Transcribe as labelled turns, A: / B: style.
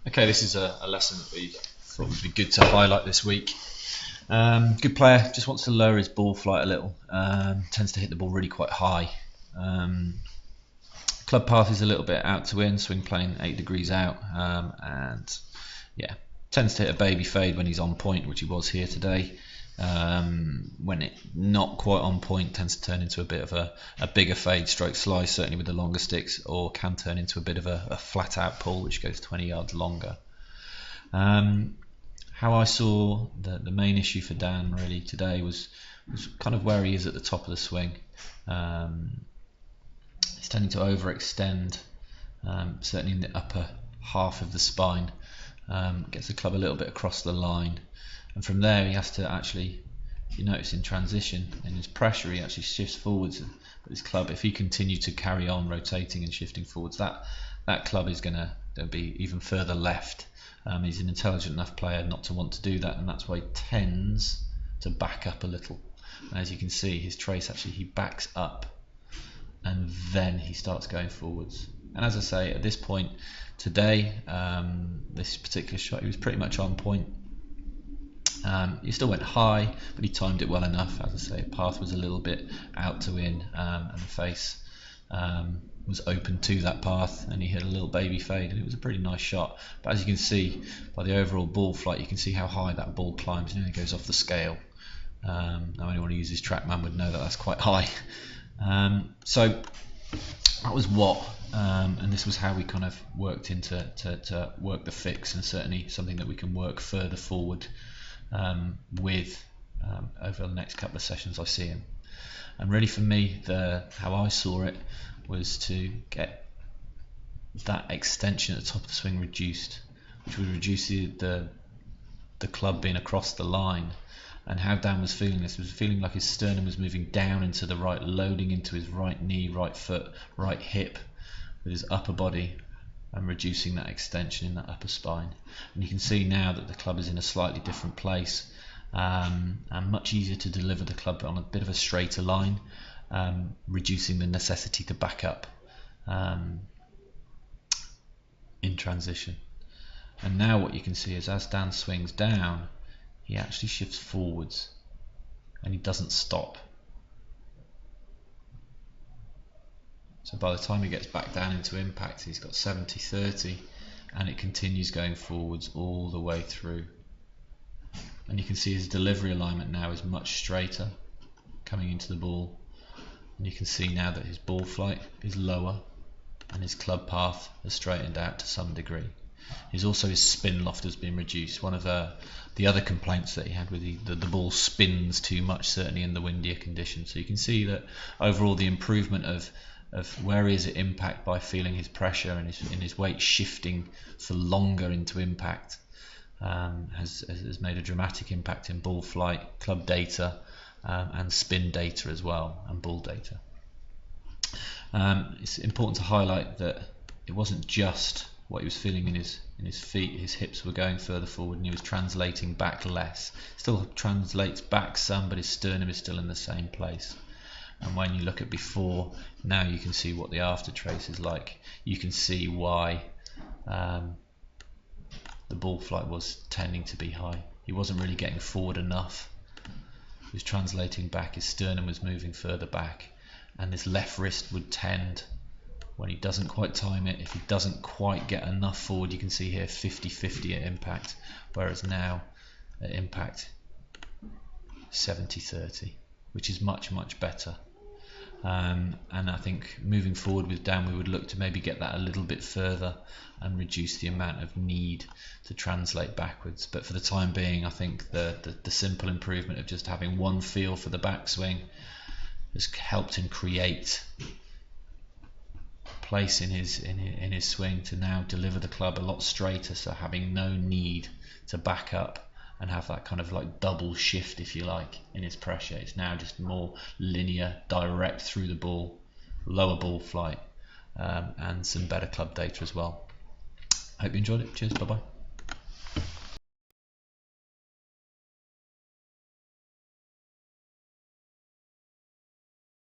A: Okay, this is a lesson that we thought would be good to highlight this week. Good player, just wants to lower his ball flight a little, tends to hit the ball really quite high. Club path is a little bit out to in, swing plane 8 degrees out, and yeah, tends to hit a baby fade when he's on point, which he was here today. When it not quite on point, tends to turn into a bit of a bigger fade stroke slice, certainly with the longer sticks, or can turn into a bit of a flat out pull which goes 20 yards longer. How I saw the main issue for Dan really today was kind of where he is at the top of the swing. He's tending to overextend, certainly in the upper half of the spine, gets the club a little bit across the line. And from there he has to actually, you notice in transition, in his pressure he actually shifts forwards. But his club, if he continued to carry on rotating and shifting forwards, that club is going to be even further left. He's an intelligent enough player not to want to do that, and that's why he tends to back up a little. And as you can see, his trace actually, he backs up and then he starts going forwards. And as I say, at this point today, this particular shot, he was pretty much on point. He still went high, but he timed it well enough. As I say, path was a little bit out to in, and the face was open to that path, and he hit a little baby fade, and it was a pretty nice shot. But as you can see by the overall ball flight, you can see how high that ball climbs, and it goes off the scale. Now anyone who uses TrackMan would know that that's quite high. So that was what, and this was how we kind of worked into to work the fix, and certainly something that we can work further forward with over the next couple of sessions I see him. And really for me, how I saw it was to get that extension at the top of the swing reduced, which would reduce the club being across the line. And how Dan was feeling this, was feeling like his sternum was moving down into the right, loading into his right knee, right foot, right hip with his upper body, and reducing that extension in that upper spine. And you can see now that the club is in a slightly different place, and much easier to deliver the club on a bit of a straighter line, reducing the necessity to back up in transition. And now what you can see is as Dan swings down, he actually shifts forwards and he doesn't stop. So by the time he gets back down into impact, he's got 70-30, and it continues going forwards all the way through. And you can see his delivery alignment now is much straighter coming into the ball, and you can see now that his ball flight is lower and his club path has straightened out to some degree. Also his spin loft has been reduced. One of the other complaints that he had with the ball spins too much, certainly in the windier conditions. So you can see that overall the improvement of where he is at impact by feeling his pressure and his weight shifting for longer into impact has made a dramatic impact in ball flight, club data, and spin data as well, and ball data. It's important to highlight that it wasn't just what he was feeling in his feet. His hips were going further forward and he was translating back less. Still translates back some, but his sternum is still in the same place. And when you look at before, now you can see what the after trace is like. You can see why the ball flight was tending to be high. He wasn't really getting forward enough. He was translating back, his sternum was moving further back, and his left wrist would tend, when he doesn't quite time it, if he doesn't quite get enough forward, you can see here 50-50 at impact, whereas now at impact 70-30, which is much better. And I think moving forward with Dan, we would look to maybe get that a little bit further and reduce the amount of need to translate backwards. But for the time being, I think the simple improvement of just having one feel for the backswing has helped him create place in his swing to now deliver the club a lot straighter, so having no need to back up and have that kind of like double shift, if you like, in his pressure. It's now just more linear, direct through the ball, lower ball flight, and some better club data as well. Hope you enjoyed it. Cheers, bye bye.